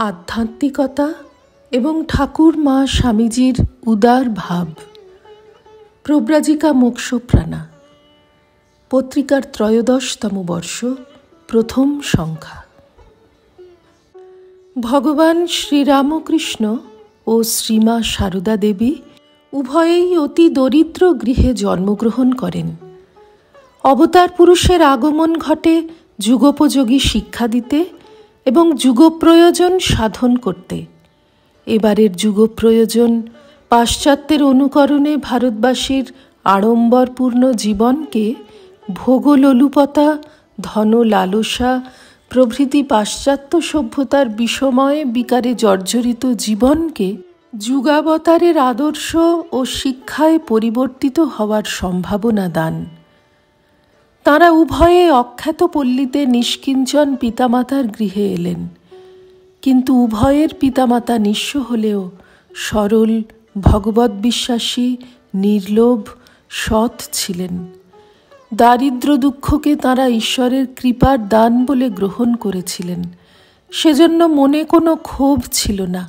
আধ্যাত্মিকতা এবং ঠাকুর মা স্বামীজির উদার ভাব। প্রব্রাজিকা মোক্ষপ্রাণা, পত্রিকার ত্রয়োদশতম বর্ষ, প্রথম সংখ্যা। ভগবান শ্রীরামকৃষ্ণ ও শ্রীমা সারদা দেবী উভয়েই অতি দরিদ্র গৃহে জন্মগ্রহণ করেন। অবতার পুরুষের আগমন ঘটে যুগোপযোগী শিক্ষা দিতে এবং যুগপ্রয়োজন সাধন করতে। এবারের যুগপ্রয়োজন পাশ্চাত্যের অনুকরণে ভারতবাসীর আড়ম্বরপূর্ণ জীবনকে ভোগলোলুপতা, ধন লালসা প্রভৃতি পাশ্চাত্য সভ্যতার বিষময় বিকারে জর্জরিত জীবনকে যুগাবতারের আদর্শ ও শিক্ষায় পরিবর্তিত হওয়ার সম্ভাবনা দান। তাঁরা উভয়ে অখ্যাত পল্লীতে নিষ্কিঞ্চন পিতামাতার গৃহে এলেন, কিন্তু উভয়ের পিতামাতা নিঃস্ব হলেও সরল, ভগবৎ বিশ্বাসী, নির্লোভ, সৎ ছিলেন। দারিদ্র দুঃখকে তাঁরা ঈশ্বরের কৃপার দান বলে গ্রহণ করেছিলেন, সেজন্য মনে কোনো ক্ষোভ ছিল না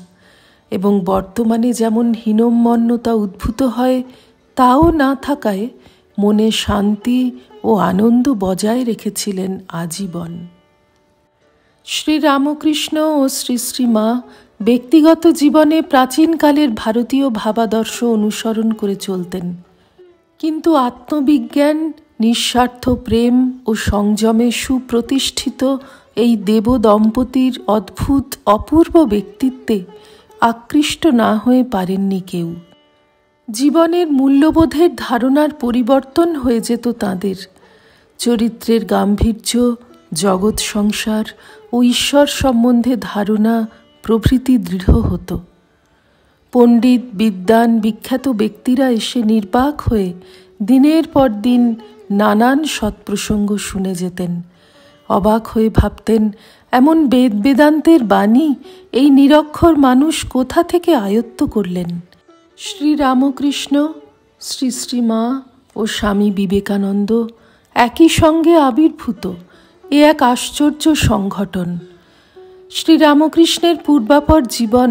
এবং বর্তমানে যেমন হীনম্মন্যতা উদ্ভূত হয় তাও না থাকায় মনে শান্তি ও আনন্দ বজায় রেখেছিলেন আজীবন। শ্রীরামকৃষ্ণ ও শ্রী শ্রীমা ব্যক্তিগত জীবনে প্রাচীনকালের ভারতীয় ভাবাদর্শ অনুসরণ করে চলতেন, কিন্তু আত্মবিজ্ঞান, নিঃস্বার্থ প্রেম ও সংযমে সুপ্রতিষ্ঠিত এই দেব দম্পতির অদ্ভুত অপূর্ব ব্যক্তিত্বে আকৃষ্ট না হয়ে পারেননি কেউ। জীবনের মূল্যবোধের ধারণার পরিবর্তন হয়ে যেত তাঁদের। চরিত্রের গাম্ভীর্য, জগৎ সংসার ও ঈশ্বর সম্বন্ধে ধারণা প্রভৃতি দৃঢ় হতো। পণ্ডিত, বিদ্বান, বিখ্যাত ব্যক্তিরা এসে নির্বাক হয়ে দিনের পর দিন নানান সৎপ্রসঙ্গ শুনে যেতেন। অবাক হয়ে ভাবতেন, এমন বেদ বেদান্তের বাণী এই নিরক্ষর মানুষ কোথা থেকে আয়ত্ত করলেন। শ্রীরামকৃষ্ণ, শ্রী শ্রীমা ও স্বামী বিবেকানন্দ একই সঙ্গে আবির্ভূত এ এক আশ্চর্য সংঘটন। শ্রীরামকৃষ্ণের পূর্বাপর জীবন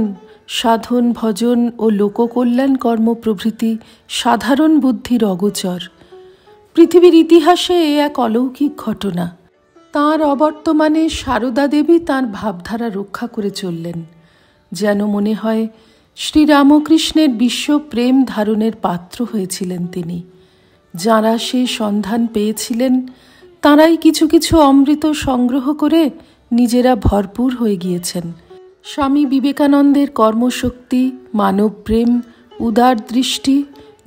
সাধন, ভজন ও লোককল্যাণ কর্ম প্রভৃতি সাধারণ বুদ্ধির অগোচর। পৃথিবীর ইতিহাসে এ এক অলৌকিক ঘটনা। তাঁর অবর্তমানে সারদা দেবী তাঁর ভাবধারা রক্ষা করে চললেন। যেন মনে হয় শ্রীরামকৃষ্ণের বিশ্ব প্রেম ধারণের পাত্র হয়েছিলেন তিনি। যাঁরা সে সন্ধান পেয়েছিলেন তাঁরাই কিছু কিছু অমৃত সংগ্রহ করে নিজেরা ভরপুর হয়ে গিয়েছেন। স্বামী বিবেকানন্দের কর্মশক্তি, মানবপ্রেম, উদার দৃষ্টি,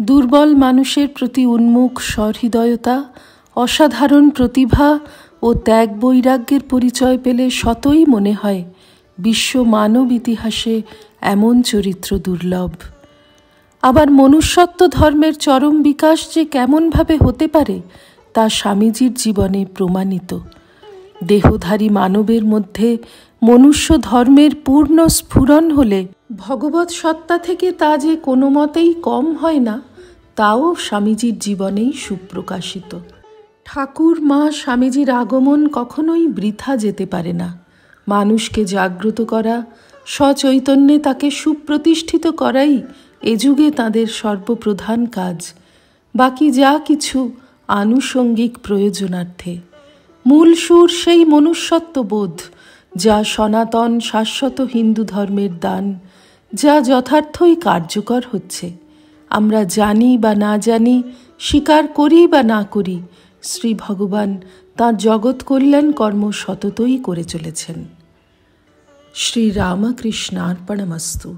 দুর্বল মানুষের প্রতি উন্মুখ সহৃদয়তা, অসাধারণ প্রতিভা ও ত্যাগ বৈরাগ্যের পরিচয় পেলে শতই মনে হয় বিশ্ব মানব ইতিহাসে এমন চরিত্র দুর্লভ। আবার মনুষ্যত্ব ধর্মের চরম বিকাশ যে কেমনভাবে হতে পারে তা স্বামীজির জীবনে প্রমাণিত। দেহধারী মানবের মধ্যে মনুষ্য ধর্মের পূর্ণ স্ফুরণ হলে ভগবৎ সত্তা থেকে তা যে কোনো মতেই কম হয় না, তাও স্বামীজির জীবনেই সুপ্রকাশিত। ঠাকুর মা স্বামীজির আগমন কখনোই বৃথা যেতে পারে না। মানুষকে জাগ্রত করা, সচৈতন্যে তাকে সুপ্রতিষ্ঠিত করাই এ যুগে তাঁদের সর্বপ্রধান কাজ। বাকি যা কিছু আনুষঙ্গিক প্রয়োজনার্থে। মূল সুর সেই মনুষ্যত্ববোধ যা সনাতন শাশ্বত হিন্দু ধর্মের দান, যা যথার্থই কার্যকর হচ্ছে। আমরা জানি বা না জানি, স্বীকার করি বা না করি, শ্রী ভগবান তাঁর জগৎ কল্যাণ কর্ম সততই করে চলেছেন। শ্রীরামকৃষ্ণার্পণমস্তু।